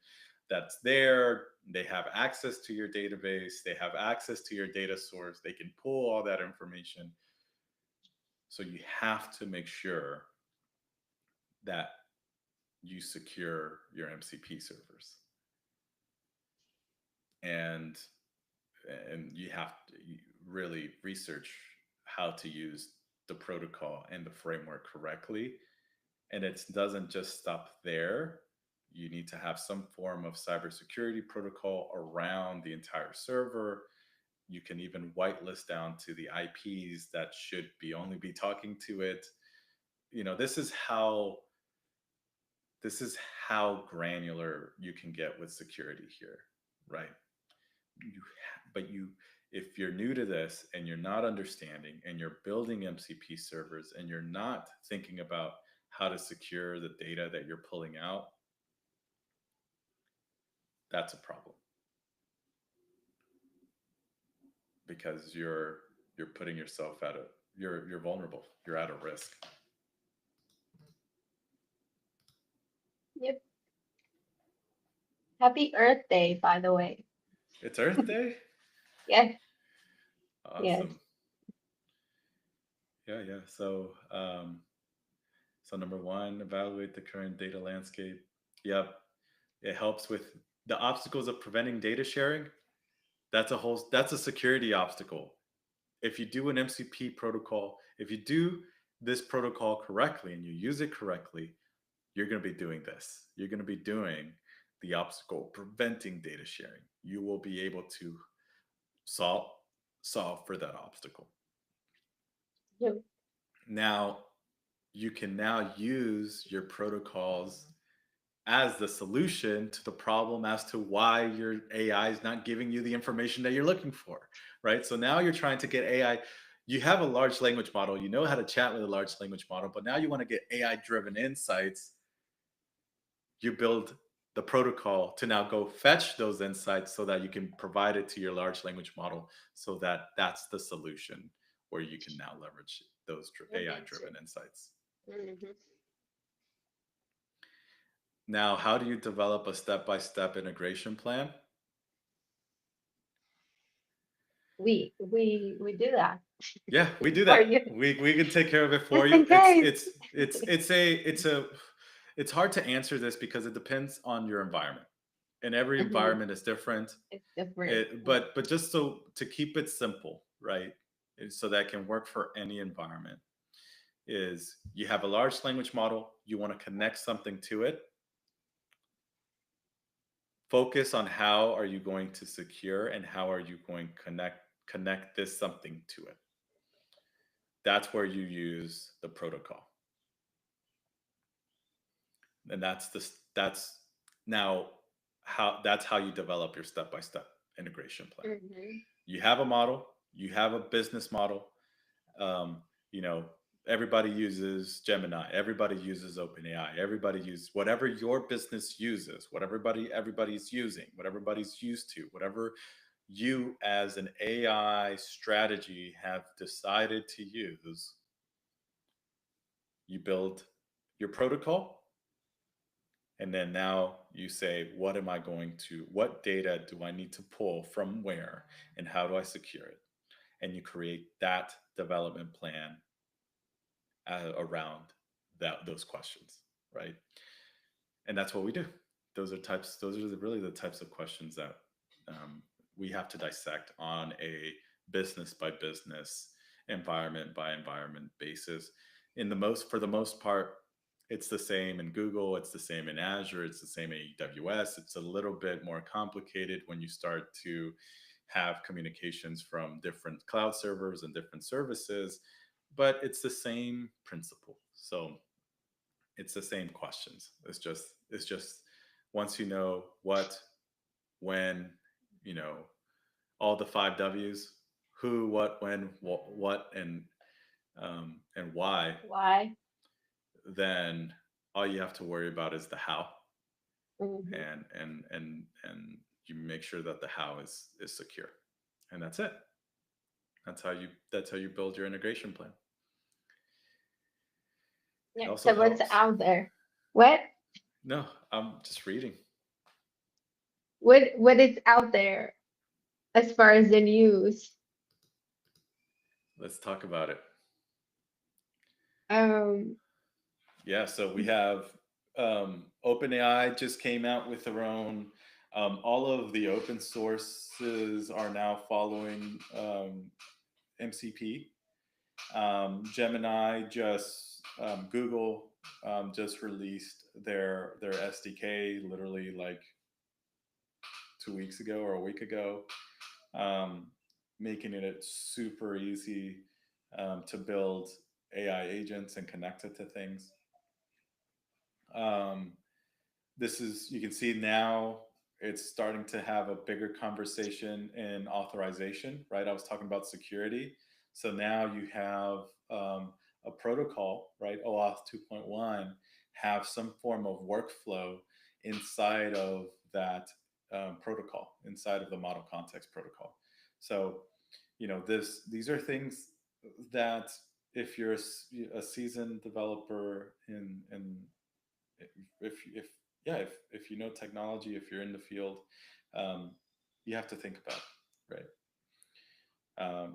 that's there. They have access to your database, they have access to your data source, they can pull all that information. So you have to make sure that you secure your MCP servers. And you have to really research how to use the protocol and the framework correctly. And it doesn't just stop there. You need to have some form of cybersecurity protocol around the entire server. You can even whitelist down to the IPs that should be only be talking to it. You know, this is how granular you can get with security here, right? But if you're new to this and you're not understanding and you're building MCP servers and you're not thinking about how to secure the data that you're pulling out, that's a problem, because you're putting yourself at a you're vulnerable, you're at a risk. Yep. Happy Earth Day, by the way. It's Earth Day. Yes, yes. Awesome. Yeah. So number one, evaluate the current data landscape. Yep. It helps with the obstacles of preventing data sharing. That's a security obstacle. If you do an MCP protocol, if you do this protocol correctly and you use it correctly, you're going to be doing this. You're going to be doing the obstacle preventing data sharing. You will be able to solve solve for that obstacle. Yep. Now, you can now use your protocols as the solution to the problem as to why your AI is not giving you the information that you're looking for, right? So now you're trying to get AI. You have a large language model, you know how to chat with a large language model, but now you want to get AI driven insights. You build the protocol to now go fetch those insights so that you can provide it to your large language model, so that that's the solution where you can now leverage those AI driven insights. Mhm. Now, how do you develop a step-by-step integration plan? We do that Yeah, we do for that. you, We can take care of it for just you. in case. It's hard to answer this because it depends on your environment, and every Mhm. environment is different. It's different. It, Yeah. but just so to keep it simple, right? So that can work for any environment, is you have a large language model, you want to connect something to it. Focus on how are you going to secure and how are you going to connect this something to it. That's where you use the protocol, and that's now how that's how you develop your step by step. integration plan. Mhm. You have a model, you have a business model. Um, you know, everybody uses Gemini, everybody uses OpenAI, everybody uses whatever your business uses, what everybody's using, what everybody's used to, whatever you as an AI strategy have decided to use. You build your protocol, and then now you say, what data do I need to pull from where, and how do I secure it? And you create that development plan around those questions, right? And that's what we do. Those are really the types of questions that um, we have to dissect on a business by business, environment by environment basis. For the most part, it's the same in Google, it's the same in Azure, it's the same in AWS. It's a little bit more complicated when you start to have communications from different cloud servers and different services, but it's the same principle. So it's the same questions. It's just once you know what, when, you know, all the five W's: who, what, when, what, and why. Why? Then all you have to worry about is the how, Mhm. and you make sure that the how is secure, and that's it. That's how you build your integration plan. It Yeah. also So what's helps. out there? What? No, I'm just reading. What is out there as far as the news? Let's talk about it. Um. Yeah, so we have OpenAI just came out with their own. All of the open sources are now following MCP. Gemini Google just released their SDK literally like 2 weeks ago or a week ago, um, making it super easy to build AI agents and connect it to things. Um, you can see now it's starting to have a bigger conversation in authorization, right? I was talking about security. So now you have a protocol, right? OAuth 2.1 have some form of workflow inside of that protocol, inside of the model context protocol. So, these are things that if you're a seasoned developer if yeah, if you know technology, if you're in the field, um, you have to think about it, right?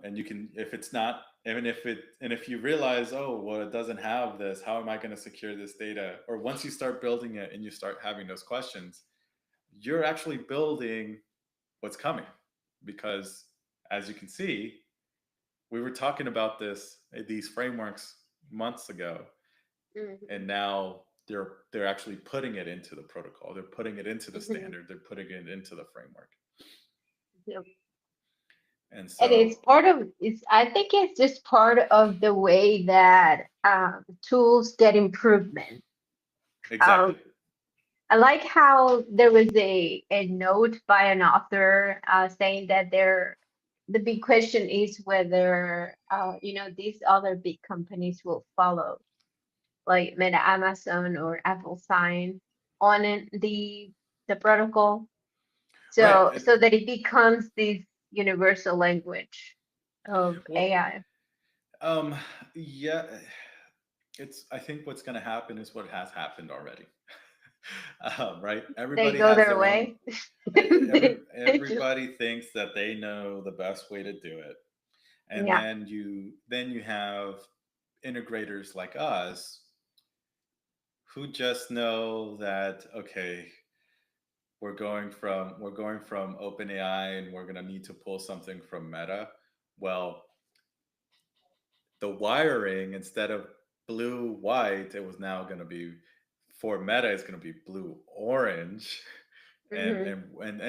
And you can, if it's not, even if it, and if you realize, oh, well, it doesn't have this, how am I going to secure this data? Or once you start building it and you start having those questions, you're actually building what's coming, because as you can see, we were talking about these frameworks months ago, and Mhm. now they're actually putting it into the protocol, they're putting it into the Mhm. standard, they're putting it into the framework. Yeah. And And so it's I think it's just part of the way that tools get improvement. exactly. Um, I like how there was a note by an author saying that the big question is whether these other big companies will follow, like Meta, Amazon, or Apple sign on the protocol, Right. so that it becomes this universal language of Well, AI. um yeah, I think what's going to happen is what has happened already. Right, They everybody go has their their own. way. They just, Everybody thinks that they know the best way to do it, and yeah. then you have integrators like us who just know that, okay, we're going from OpenAI and we're going to need to pull something from Meta. Well, the wiring, instead of blue white, it was now going to be, for Meta, it's going to be blue orange. and Hmm. and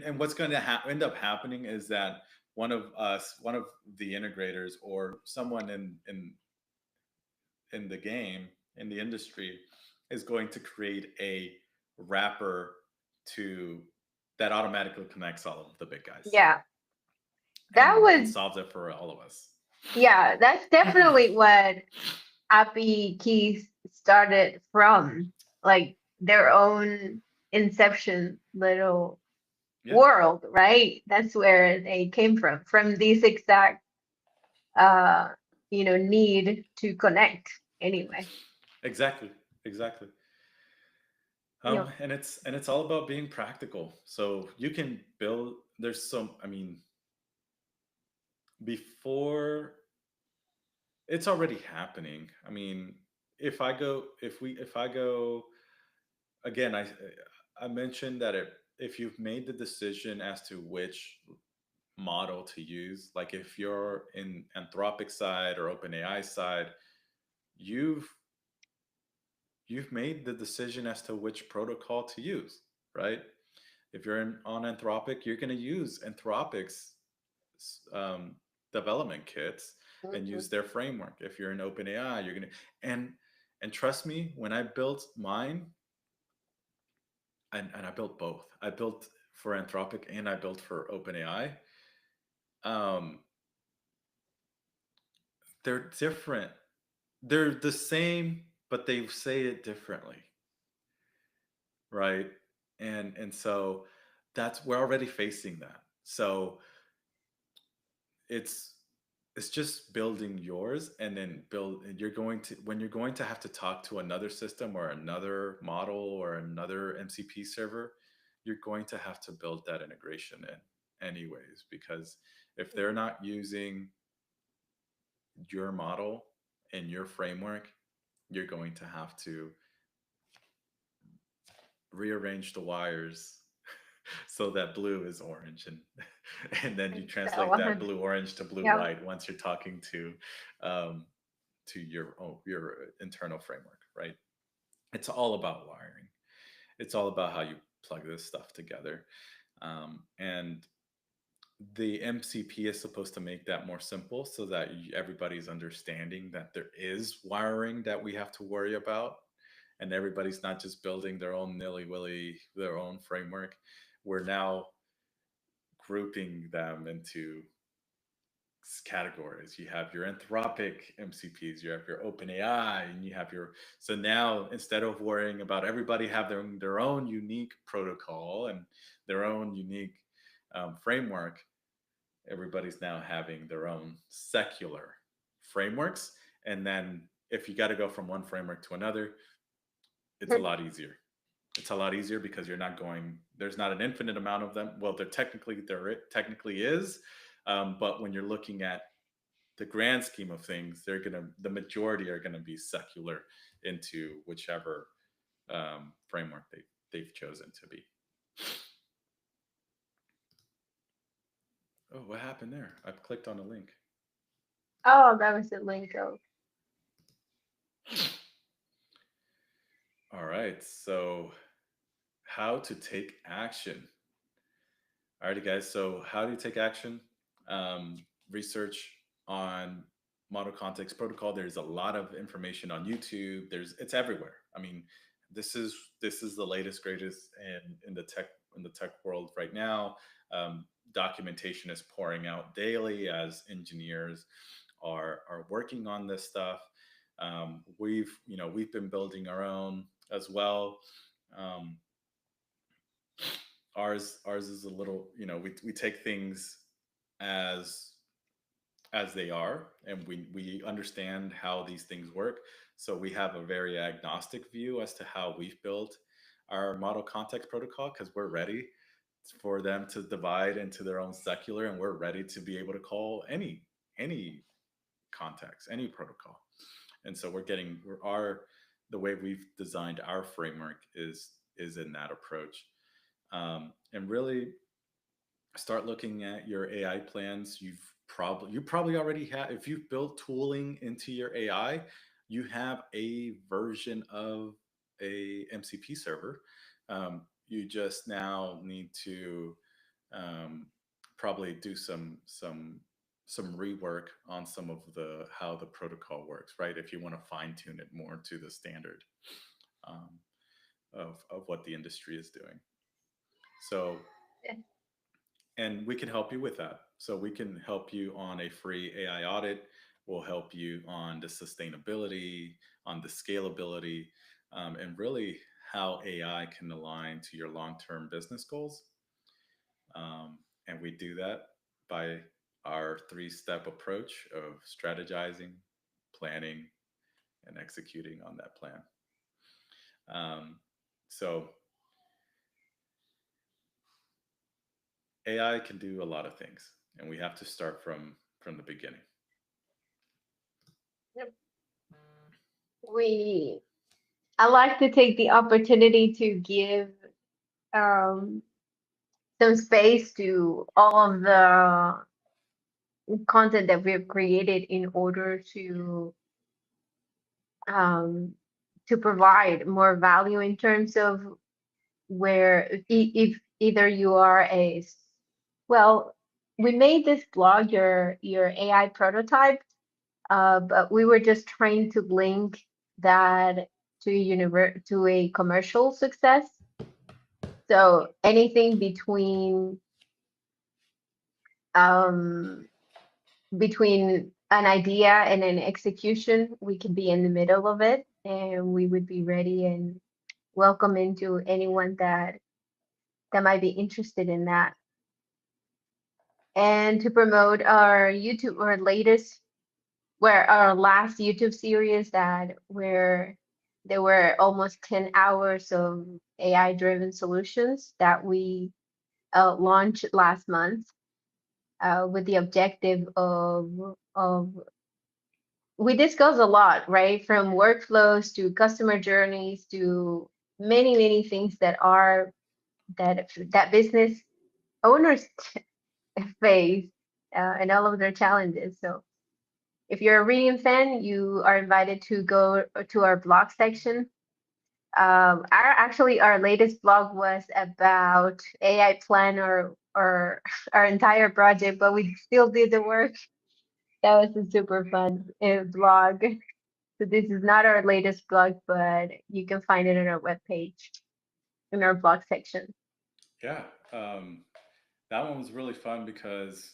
and what's going to end up happening is that one of the integrators, or someone in the game, in the industry, is going to create a wrapper to that automatically connects all of the big guys Yeah, that and was, solves it for all of us. yeah, that's definitely what API keys started from, like their own inception little Yeah, world, right? That's where they came from this exact uh, need to connect anyway. exactly, exactly. Yeah. And it's all about being practical. So you can build. There's some. I mean, before it's already happening. I mean, if I go again, I mentioned that if you've made the decision as to which model to use, like if you're in Anthropic side or OpenAI side, you've you've made the decision as to which protocol to use, right? If you're on Anthropic, you're going to use Anthropic's um, development kits and Mhm. use their framework. If you're in OpenAI, you're going to and and trust me, when I built mine, and I built both. I built for Anthropic and I built for OpenAI. Um, they're different. They're the same, but they say it differently, right? And so that's we're already facing that. So it's it's just building yours and then build you're going to when you're going to have to talk to another system or another model or another MCP server, you're going to have to build that integration in anyways, because if they're not using your model and your framework, you're going to have to rearrange the wires so that blue is orange, and then you So translate that 100. blue orange to blue Yeah. white once you're talking um, to your internal framework, right? It's all about wiring. It's all about how you plug this stuff together, and the MCP is supposed to make that more simple so that everybody's understanding that there is wiring that we have to worry about, and everybody's not just building their own nilly willy, their own framework. We're now grouping them into categories. You have your Anthropic MCPs, you have your OpenAI, and you have your. So now instead of worrying about everybody have their own unique protocol and their own unique framework, everybody's now having their own secular frameworks. And then if you got to go from one framework to another, it's a lot easier. It's a lot easier because you're not going. There's not an infinite amount of them. Well, there technically is, but when you're looking at the grand scheme of things, the majority are gonna be secular into whichever framework they've chosen to be. Oh, what happened there? I've clicked on a link. Oh, that was the link of. All right, so how to take action. Alrighty, guys. So how do you take action? Research on model context protocol. There's a lot of information on YouTube. It's everywhere. I mean, this is the latest greatest in the tech world right now. Documentation is pouring out daily as engineers are working on this stuff. We've been building our own as well. Um, ours is a little, we take things as as they are, and we understand how these things work, so we have a very agnostic view as to how we've built our model context protocol, because we're ready for them to divide into their own secular, and we're ready to be able to call any context, any protocol. And so the way we've designed our framework is in that approach. And really start looking at your AI plans. You probably already have, if you've built tooling into your AI, you have a version of a MCP server. You just now need to um, probably do some rework on some of the how the protocol works, right? If you want to fine tune it more to the standard um, of what the industry is doing. So And we can help you with that. So we can help you on a free AI audit. We'll help you on the sustainability, on the scalability, and really how AI can align to your long-term business goals. And we do that by our three-step approach of strategizing, planning, and executing on that plan. Um, so AI can do a lot of things, and we have to start from the beginning. Yep. We I like to take the opportunity to give um, some space to all of the content that we've created in order um, to provide more value in terms of where if either you are well, we made this blog your AI prototype, but we were just trying to link that to to a commercial success. So anything um, between an idea and an execution, we could be in the middle of it, and we would be ready and welcome into anyone that might be interested in that. And to promote our YouTube, our latest, where our last YouTube series that where there were almost 10 hours of AI driven solutions that we launched last month, with the objective of we discuss a lot, right? From workflows to customer journeys to many things that are that business owners face, and all of their challenges. So if you're a reading fan, you are invited to go to our blog section. Our latest blog was about AI plan or our entire project, but we still did the work. That was a super fun blog. So this is not our latest blog, but you can find it on our webpage in our blog section. Yeah, that one was really fun because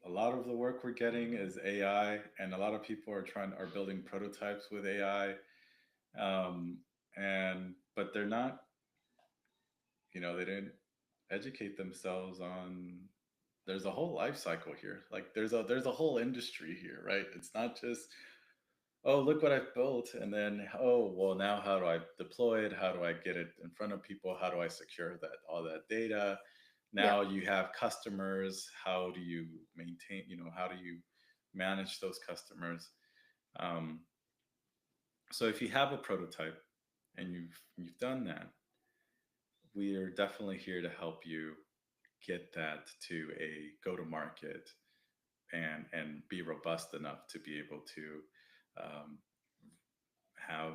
a lot of the work we're getting is AI, and a lot of people are building prototypes with AI, and but they're not, they didn't educate themselves on. There's a whole life cycle here. Like there's a whole industry here, right? It's not just, oh, look what I've built, and then, oh, well, now how do I deploy it? How do I get it in front of people? How do I secure that all that data? Yeah. Now you have customers. How do you maintain? How do you manage those customers? Um, so if you have a prototype and you've done that, we are definitely here to help you get that to a go to market and be robust enough to be able to um, have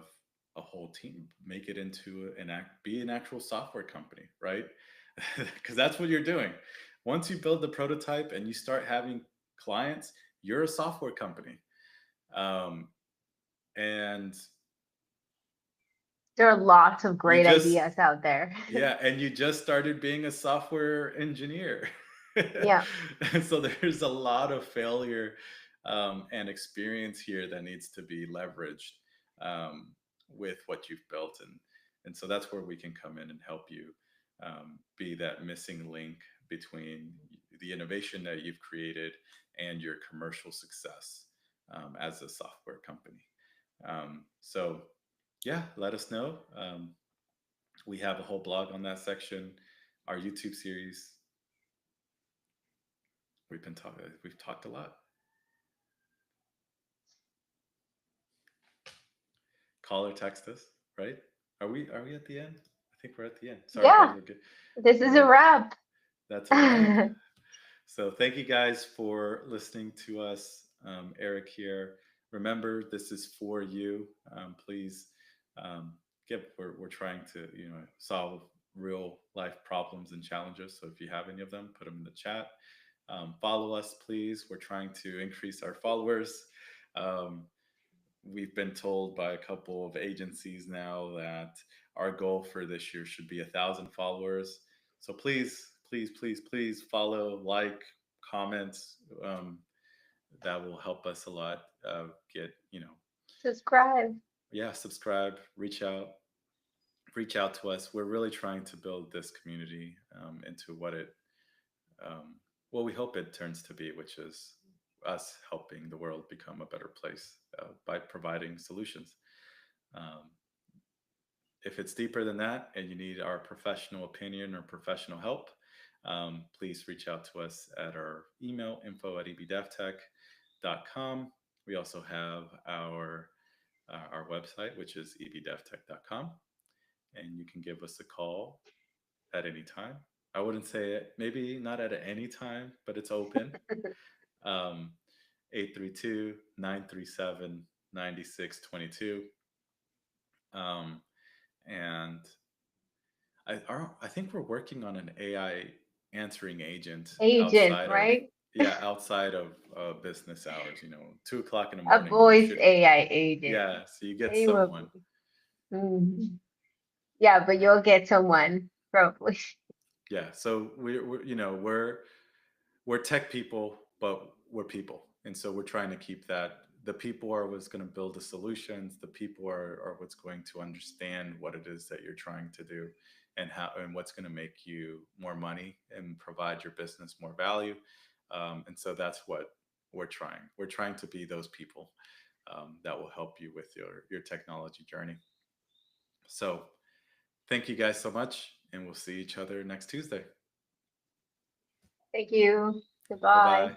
a whole team, make it into be an actual software company, right? Because that's what you're doing. Once you build the prototype and you start having clients, you're a software company. um, and There are lots of you great just ideas out there. Yeah, and you just started being a software engineer. Yeah. And so there's a lot of failure and experience here that needs to be leveraged with what you've built. And so that's where we can come in and help you be that missing link between the innovation that you've created and your commercial success as a software company. So, yeah, let us know. We have a whole blog on that section. Our YouTube series, we've talked a lot. Call or text us, right? Are we at the end? I think we're at the end. Sorry guys, Yeah. This is a we're wrap. that's a wrap. So thank you guys for listening to us. Erick here. Remember, this is for you. Please we're trying to solve real life problems and challenges. So if you have any of them, put them in the chat. Follow us, please. We're trying to increase our followers. Um, we've been told by a couple of agencies now that our goal for this year should be 1,000 followers. So please please follow, like, comments. That will help us a lot. Get, Subscribe. yeah, subscribe, reach out to us. We're really trying to build this community into um, what we hope it turns to be, which is us helping the world become a better place by providing solutions. Um, if it's deeper than that and you need our professional opinion or professional help, please reach out to us at our email, info@ebdevtech.com. We also have our website, which is ebdevtech.com, and you can give us a call at any time. I wouldn't say it, maybe not at any time, but it's open. Um, 832 Um, and I think we're working on an AI answering agent Agent, outside of, right? yeah, outside of business hours. 2 o'clock in the A morning, you voice should, AI agent. yeah. So you get They will someone. be. Mhm. Yeah, but Yeah, you'll get someone probably. yeah. So we're tech people, but we're people, and so we're trying to keep that. The people are what's going to build the solutions. The people are what's going to understand what it is that you're trying to do, and how, and what's going to make you more money and provide your business more value. And so that's what we're trying. We're trying to be those people that will help you with your technology journey. So thank you guys so much, and we'll see each other next Tuesday. Thank you. Bye Goodbye. bye.